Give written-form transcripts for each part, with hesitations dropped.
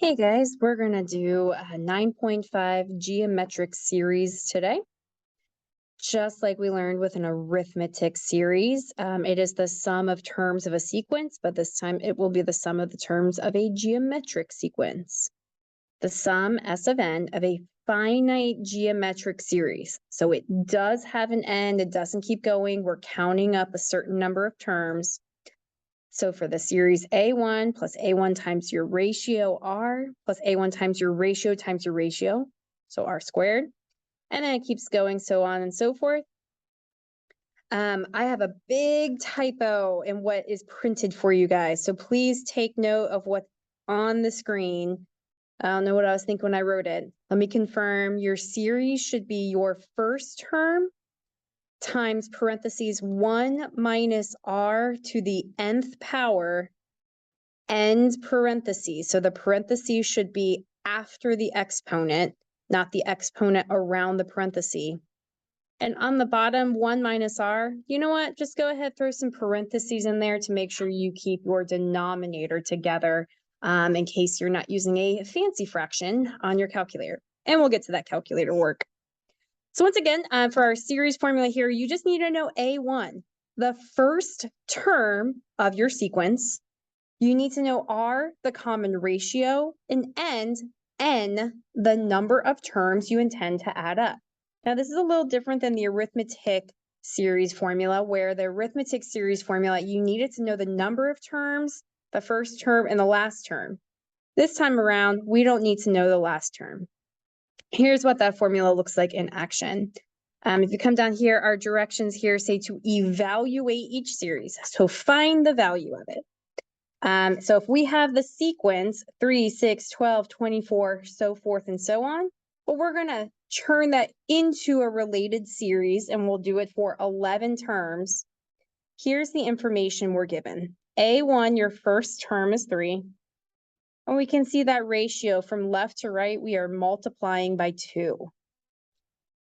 Hey guys, we're going to do a 9.5 geometric series today. Just like we learned with an arithmetic series, it is the sum of terms of a sequence, but this time it will be the sum of the terms of a geometric sequence. The sum, S of n, of a finite geometric series. So it does have an end, it doesn't keep going. We're counting up a certain number of terms. So for the series A1 plus A1 times your ratio R plus A1 times your ratio, so R squared, and then it keeps going, so on and so forth. I have a big typo in what is printed for you guys, so please take note of what's on the screen. I don't know what I was thinking when I wrote it. Let me confirm. Your series should be your first term times parentheses 1 minus R to the nth power end parentheses. So the parentheses should be after the exponent, not the exponent around the parenthesis. And on the bottom, 1 minus R, you know what? Just go ahead, throw some parentheses in there to make sure you keep your denominator together in case you're not using a fancy fraction on your calculator. And we'll get to that calculator work. So once again, for our series formula here, you just need to know A1, the first term of your sequence. You need to know R, the common ratio, and N, the number of terms you intend to add up. Now, this is a little different than the arithmetic series formula, where the arithmetic series formula, you needed to know the number of terms, the first term, and the last term. This time around, we don't need to know the last term. Here's what that formula looks like in action. If you come down here, our directions here say to evaluate each series. So find the value of it. So if we have the sequence 3, 6, 12, 24, so forth and so on, well, we're going to turn that into a related series, and we'll do it for 11 terms. Here's the information we're given. A1, your first term is 3. And we can see that ratio from left to right, we are multiplying by 2.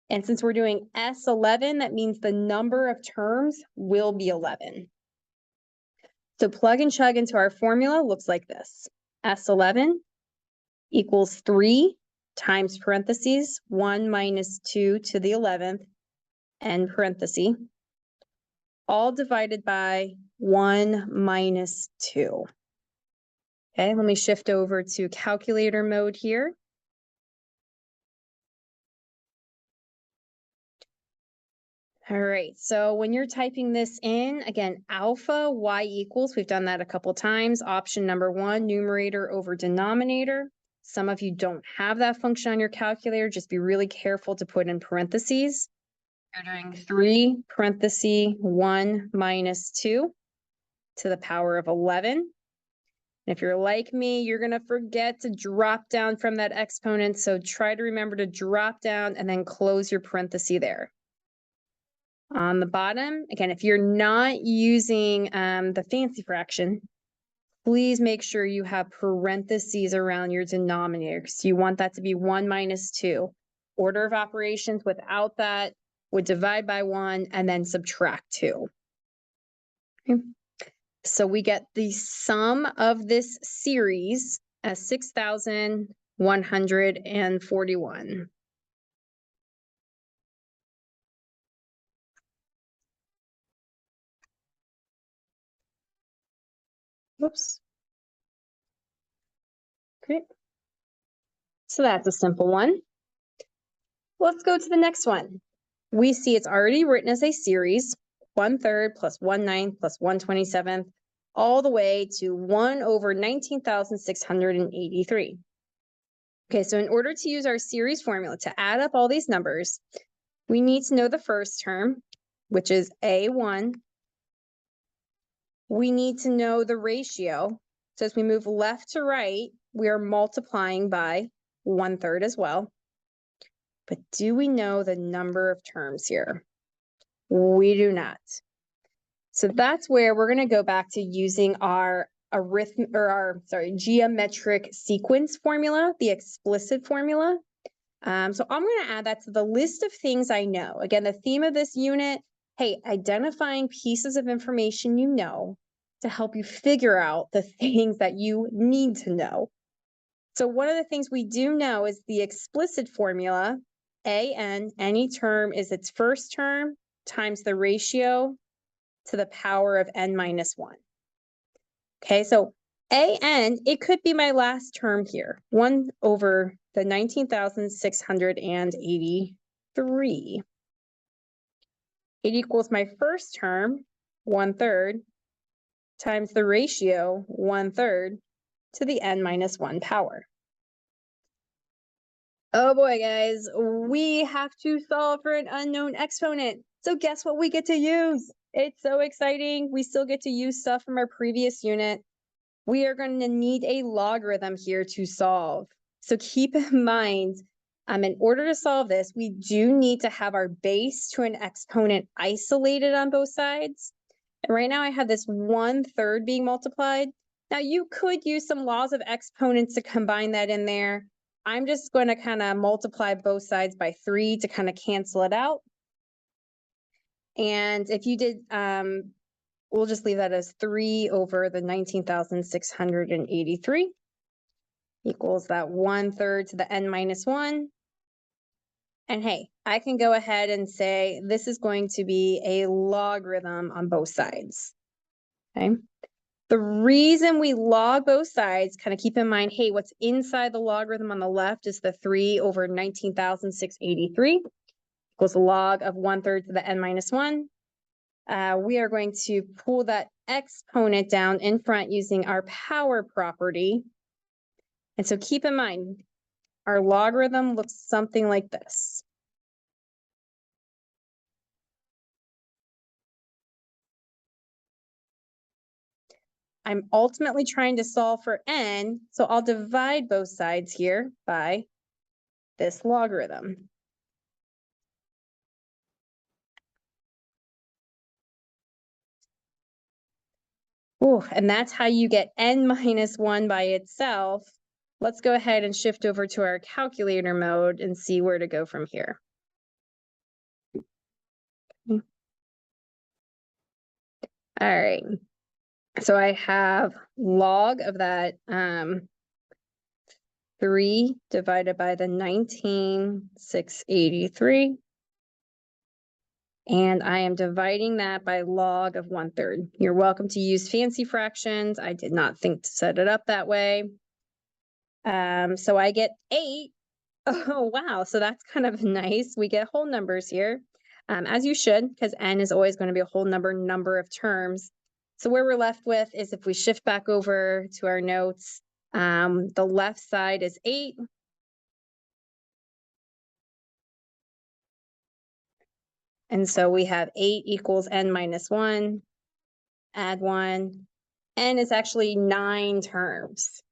And since we're doing S11, that means the number of terms will be 11. So plug and chug into our formula looks like this. S11 equals 3 times parentheses 1 minus 2 to the 11th, end parenthesis, all divided by 1 minus 2. Okay, let me shift over to calculator mode here. All right, so when you're typing this in, again, alpha y equals, we've done that a couple times. Option number 1, numerator over denominator. Some of you don't have that function on your calculator. Just be really careful to put in parentheses. You're doing 3 parenthesis 1 minus 2 to the power of 11. And if you're like me, you're going to forget to drop down from that exponent. So try to remember to drop down and then close your parenthesis there. On the bottom, again, if you're not using the fancy fraction, please make sure you have parentheses around your denominator, because you want that to be 1 minus 2. Order of operations without that would divide by 1 and then subtract 2. Okay. So we get the sum of this series as 6,141. Whoops. Great. So that's a simple one. Let's go to the next one. We see it's already written as a series, 1/3 plus 1/9 plus 1/27, all the way to 1 over 19,683. Okay, so in order to use our series formula to add up all these numbers, we need to know the first term, which is A1. We need to know the ratio. So as we move left to right, we are multiplying by 1/3 as well. But do we know the number of terms here? We do not. So that's where we're going to go back to using our geometric sequence formula, the explicit formula. So I'm going to add that to the list of things I know. Again, the theme of this unit, hey, identifying pieces of information you know to help you figure out the things that you need to know. So one of the things we do know is the explicit formula, an, any term is its first term times the ratio to the power of n minus 1. Okay, so an, it could be my last term here, 1 over the 19,683. It equals my first term, 1/3, times the ratio, 1/3, to the n minus 1 power. Oh boy, guys, we have to solve for an unknown exponent. So guess what we get to use? It's so exciting. We still get to use stuff from our previous unit. We are going to need a logarithm here to solve. So keep in mind, in order to solve this, we do need to have our base to an exponent isolated on both sides. And right now I have this 1/3 being multiplied. Now you could use some laws of exponents to combine that in there. I'm just going to kind of multiply both sides by 3 to kind of cancel it out. And if you did, we'll just leave that as 3 over the 19,683 equals that 1/3 to the n minus 1. And hey, I can go ahead and say this is going to be a logarithm on both sides. Okay. The reason we log both sides, kind of keep in mind, hey, what's inside the logarithm on the left is the 3 over 19,683 equals a log of 1/3 to the n minus 1. We are going to pull that exponent down in front using our power property. And so keep in mind, our logarithm looks something like this. I'm ultimately trying to solve for n, so I'll divide both sides here by this logarithm. Ooh, and that's how you get n minus 1 by itself. Let's go ahead and shift over to our calculator mode and see where to go from here. All right. So I have log of that 3 divided by the 19,683. And I am dividing that by log of 1/3. You're welcome to use fancy fractions. I did not think to set it up that way. So I get 8. Oh, wow. So that's kind of nice. We get whole numbers here, as you should, because n is always going to be a whole number of terms. So where we're left with is if we shift back over to our notes, the left side is 8. And so we have 8 equals n minus 1, add 1. N is actually 9 terms.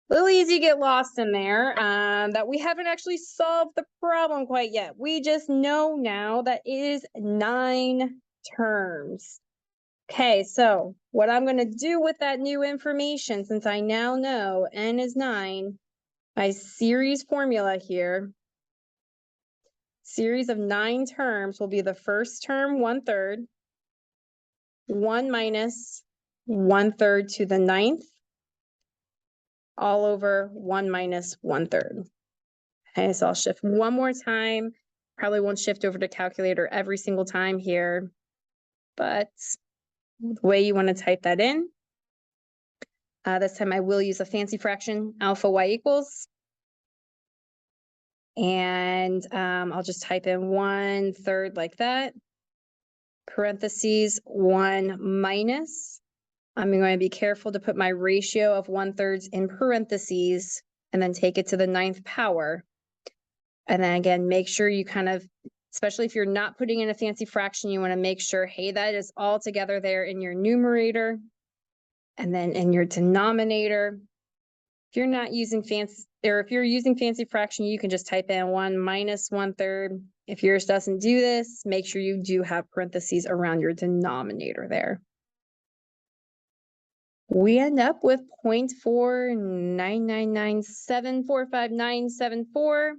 A little easy to get lost in there, that we haven't actually solved the problem quite yet. We just know now that it is 9 terms. Okay, so what I'm going to do with that new information, since I now know n is 9, my series formula here, series of 9 terms will be the first term 1/3, 1 minus 1/3 to the 9th, all over 1 minus 1/3. Okay, so I'll shift one more time. Probably won't shift over to calculator every single time here, but the way you want to type that in. This time I will use a fancy fraction, alpha y equals. And I'll just type in 1/3 like that. Parentheses 1 minus. I'm going to be careful to put my ratio of 1/3 in parentheses and then take it to the 9th power. And then again, make sure you kind of, especially if you're not putting in a fancy fraction, you want to make sure, hey, that is all together there in your numerator. And then in your denominator, if you're not using fancy, or if you're using fancy fraction, you can just type in 1 minus 1/3. If yours doesn't do this, make sure you do have parentheses around your denominator there. We end up with 0.4999745,974.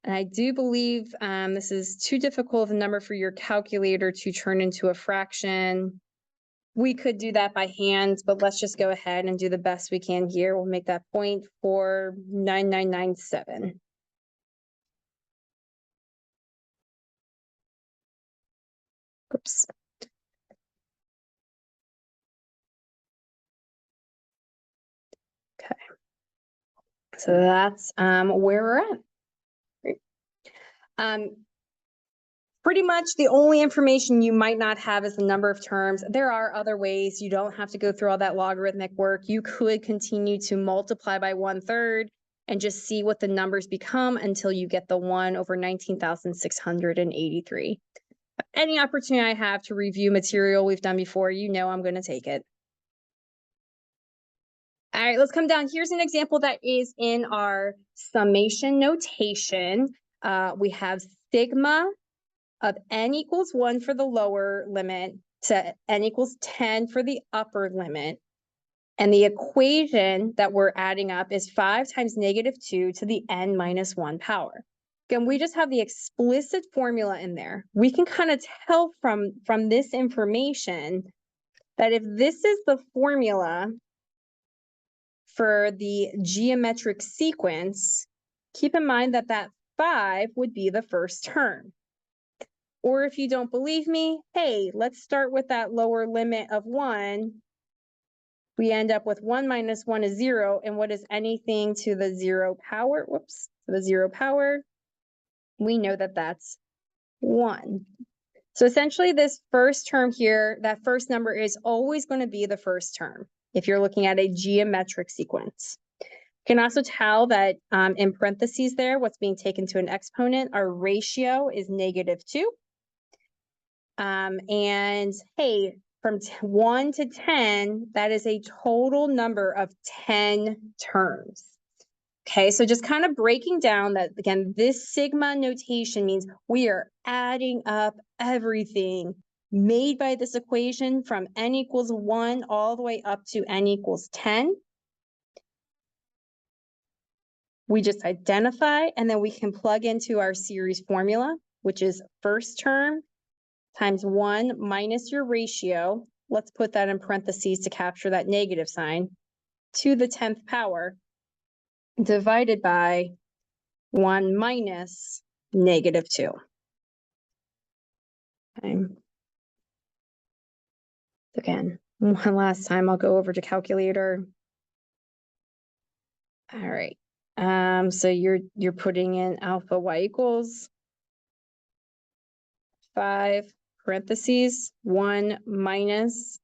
And I do believe this is too difficult of a number for your calculator to turn into a fraction. We could do that by hand, but let's just go ahead and do the best we can here. We'll make that 0.49997. Oops. Okay. So that's where we're at. Great. Pretty much the only information you might not have is the number of terms. There are other ways. You don't have to go through all that logarithmic work. You could continue to multiply by 1/3 and just see what the numbers become until you get the 1 over 19,683. Any opportunity I have to review material we've done before, you know I'm going to take it. All right, let's come down. Here's an example that is in our summation notation. We have sigma of n equals 1 for the lower limit to n equals 10 for the upper limit. And the equation that we're adding up is 5 times -2 to the n minus 1 power. Again, we just have the explicit formula in there. We can kind of tell from this information that if this is the formula for the geometric sequence, keep in mind that that 5 would be the first term. Or if you don't believe me, hey, let's start with that lower limit of 1. We end up with 1 minus 1 is 0. And what is anything to the 0 power? Whoops, to the 0 power. We know that that's 1. So essentially this first term here, that first number is always going to be the first term if you're looking at a geometric sequence. You can also tell that in parentheses there, what's being taken to an exponent, our ratio is -2. And hey, from 1 to 10, that is a total number of 10 terms. Okay, so just kind of breaking down that, again, this sigma notation means we are adding up everything made by this equation from n equals 1 all the way up to n equals 10. We just identify, and then we can plug into our series formula, which is first term times 1 minus your ratio. Let's put that in parentheses to capture that negative sign, to the 10th power, divided by 1 minus -2. Okay. Again, one last time, I'll go over to calculator. All right. So you're putting in alpha y equals 5 parentheses 1 minus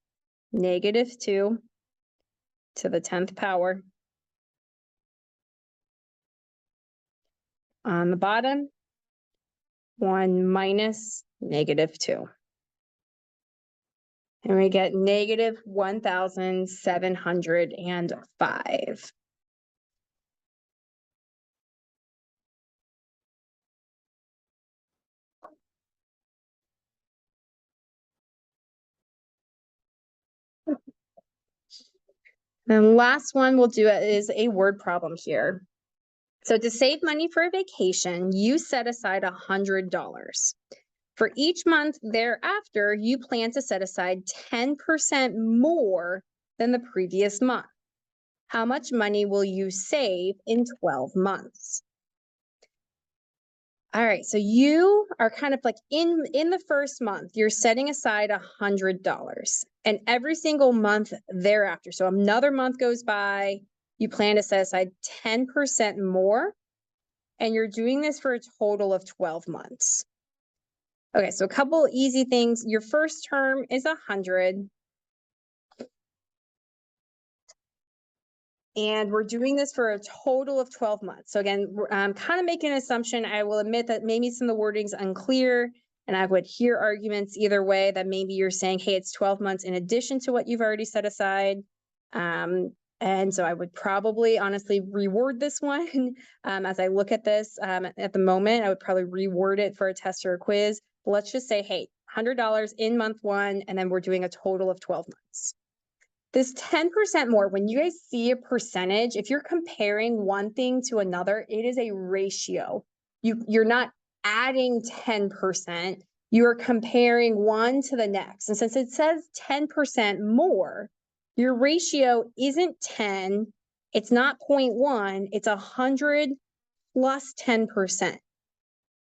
-2 to the 10th power. On the bottom, 1 minus -2. And we get -1,705. And last one we'll do is a word problem here. So to save money for a vacation, you set aside $100. For each month thereafter, you plan to set aside 10% more than the previous month. How much money will you save in 12 months? All right, so you are kind of like in the first month, you're setting aside $100, and every single month thereafter, so another month goes by, you plan to set aside 10% more, and you're doing this for a total of 12 months. Okay, so a couple easy things. Your first term is 100. And we're doing this for a total of 12 months. So again, I'm kind of making an assumption. I will admit that maybe some of the wording's unclear, and I would hear arguments either way that maybe you're saying, hey, it's 12 months in addition to what you've already set aside. And so I would probably honestly reword this one as I look at this at the moment. I would probably reword it for a test or a quiz. But let's just say, hey, $100 in month 1, and then we're doing a total of 12 months. This 10% more, when you guys see a percentage, if you're comparing one thing to another, it is a ratio. You're not adding 10%. you are comparing one to the next. And since it says 10% more, your ratio isn't 10, it's not 0.1, it's 100 plus 10%,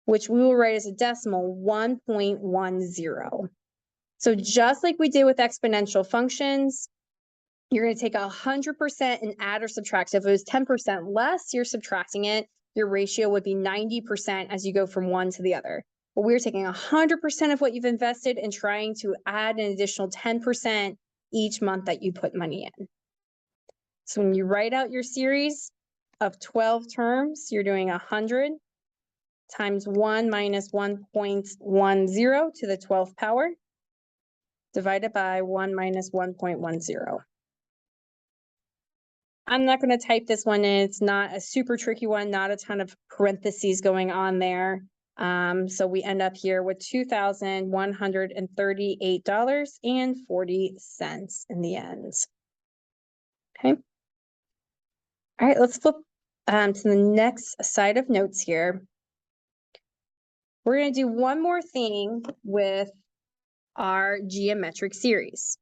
which we will write as a decimal 1.10. So just like we did with exponential functions, you're going to take 100% and add or subtract. So if it was 10% less, you're subtracting it. Your ratio would be 90% as you go from one to the other. But we're taking 100% of what you've invested and trying to add an additional 10% each month that you put money in. So when you write out your series of 12 terms, you're doing 100 times 1 minus 1.10 to the 12th power divided by 1 minus 1.10. I'm not going to type this one in. It's not a super tricky one, not a ton of parentheses going on there. So we end up here with $2,138.40 in the end. Okay. All right, let's flip to the next side of notes here. We're going to do one more thing with our geometric series.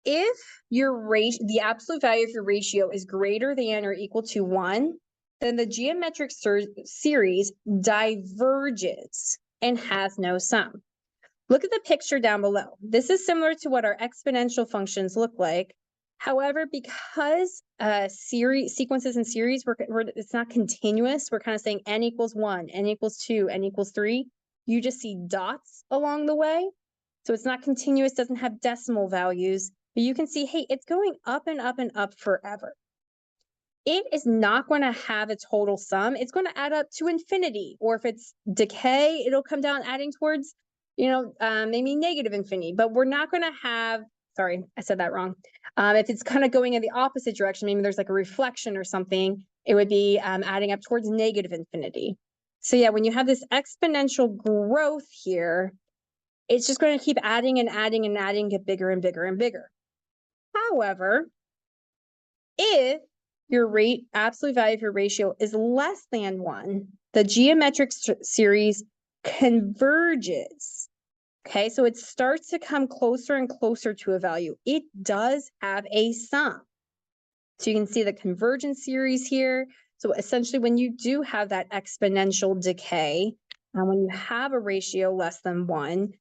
If the absolute value of your ratio is greater than or equal to 1, then the geometric series diverges and has no sum. Look at the picture down below. This is similar to what our exponential functions look like. However, because sequences and series, it's not continuous. We're kind of saying n equals 1, n equals 2, n equals 3. You just see dots along the way. So it's not continuous, doesn't have decimal values. But you can see, hey, it's going up and up and up forever. It is not going to have a total sum. It's going to add up to infinity. Or if it's decay, it'll come down adding towards, maybe negative infinity. But we're not going to have, sorry, I said that wrong. If it's kind of going in the opposite direction, maybe there's like a reflection or something, it would be adding up towards negative infinity. So yeah, when you have this exponential growth here, it's just going to keep adding and adding and adding, get bigger and bigger and bigger. However, if your absolute value of your ratio is less than 1, the geometric series converges. Okay, so it starts to come closer and closer to a value. It does have a sum. So you can see the convergence series here. So essentially, when you do have that exponential decay, when you have a ratio less than 1,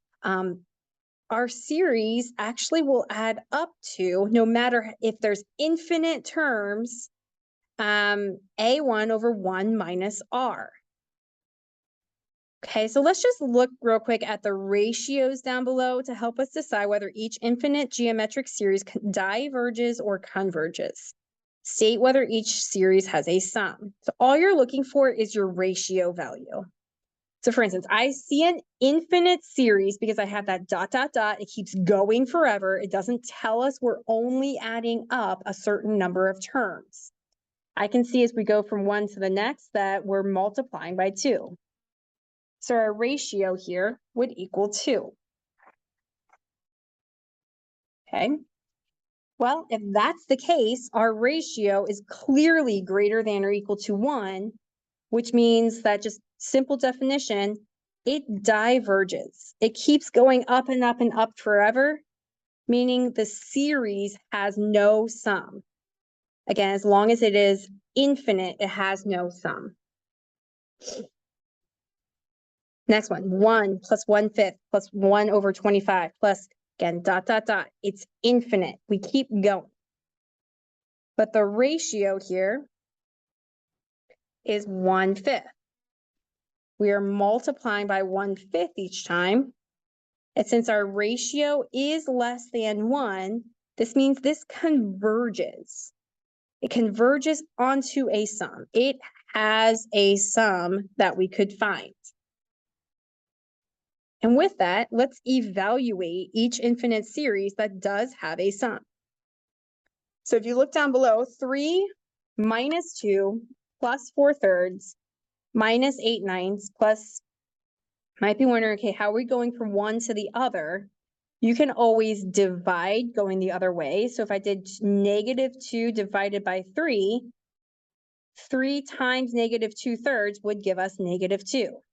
our series actually will add up to, no matter if there's infinite terms, A1 over 1 minus R. Okay, so let's just look real quick at the ratios down below to help us decide whether each infinite geometric series diverges or converges. State whether each series has a sum. So all you're looking for is your ratio value. So for instance, I see an infinite series because I have that dot, dot, dot. It keeps going forever. It doesn't tell us we're only adding up a certain number of terms. I can see as we go from one to the next that we're multiplying by 2. So our ratio here would equal 2. Okay. Well, if that's the case, our ratio is clearly greater than or equal to 1, which means that, just simple definition, it diverges. It keeps going up and up and up forever, meaning the series has no sum. Again, as long as it is infinite, it has no sum. Next one, 1 plus 1/5 plus 1 over 25 plus, again, dot, dot, dot. It's infinite. We keep going. But the ratio here is 1/5. We are multiplying by 1/5 each time. And since our ratio is less than 1, this means this converges. It converges onto a sum. It has a sum that we could find. And with that, let's evaluate each infinite series that does have a sum. So if you look down below, 3 minus 2 plus 4/3 minus 8/9 plus, might be wondering, okay, how are we going from one to the other? You can always divide going the other way. So if I did -2 divided by 3, 3 times -2/3 would give us -2.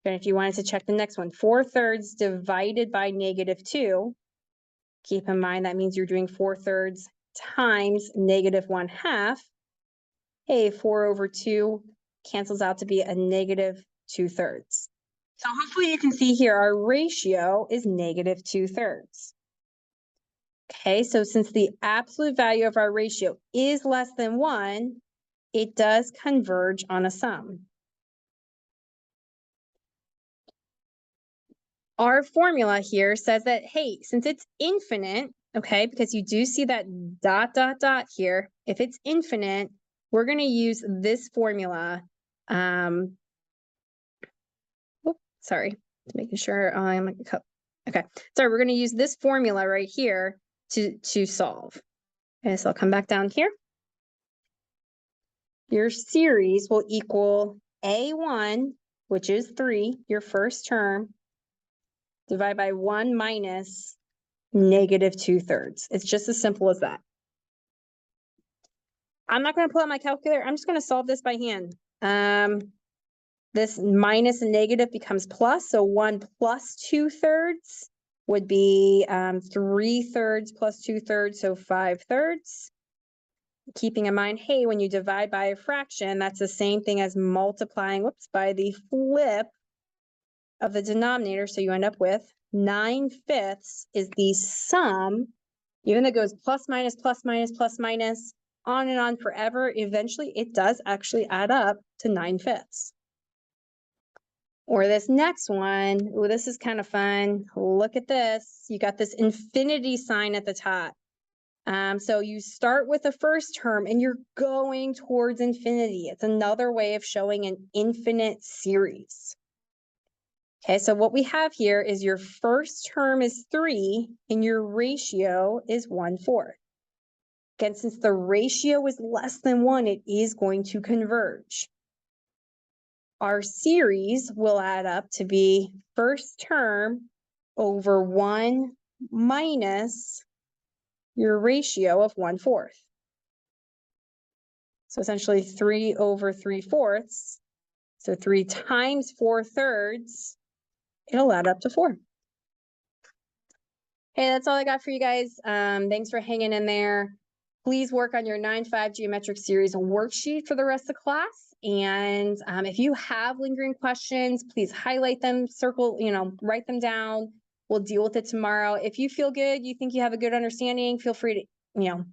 And if you wanted to check the next one, 4/3 divided by -2, keep in mind that means you're doing 4/3 times -1/2. Hey, 4/2 cancels out to be a -2/3. So hopefully you can see here our ratio is -2/3. Okay, so since the absolute value of our ratio is less than 1, it does converge on a sum. Our formula here says that, hey, since it's infinite, okay, because you do see that ... here, if it's infinite, we're going to use this formula. Sorry, making sure I'm okay. Sorry, we're going to use this formula right here to solve. Okay, so I'll come back down here. Your series will equal A1, which is 3, your first term, divided by 1 minus -2/3. It's just as simple as that. I'm not going to pull out my calculator. I'm just going to solve this by hand. This minus and negative becomes plus. So 1 plus 2/3 would be 3/3 plus 2/3, so 5/3. Keeping in mind, hey, when you divide by a fraction, that's the same thing as multiplying, by the flip of the denominator. So you end up with 9/5 is the sum, even though it goes plus, minus, plus, minus, plus, minus, on and on forever. Eventually, it does actually add up to 9/5. Or this next one, oh, this is kind of fun. Look at this. You got this infinity sign at the top. So you start with the first term and you're going towards infinity. It's another way of showing an infinite series. Okay, so what we have here is your first term is 3 and your ratio is 1/4. Again, since the ratio is less than 1, it is going to converge. Our series will add up to be first term over 1 minus your ratio of 1/4. So essentially 3/3/4. So 3 times 4/3, it'll add up to 4. Hey, that's all I got for you guys. Thanks for hanging in there. Please work on your 9-5 geometric series worksheet for the rest of the class. And if you have lingering questions, please highlight them, circle, write them down. We'll deal with it tomorrow. If you feel good, you think you have a good understanding, feel free to,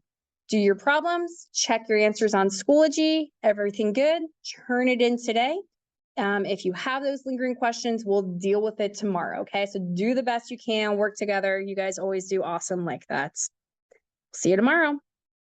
do your problems, check your answers on Schoology, everything good, turn it in today. If you have those lingering questions, we'll deal with it tomorrow, okay? So do the best you can, work together. You guys always do awesome like that. See you tomorrow.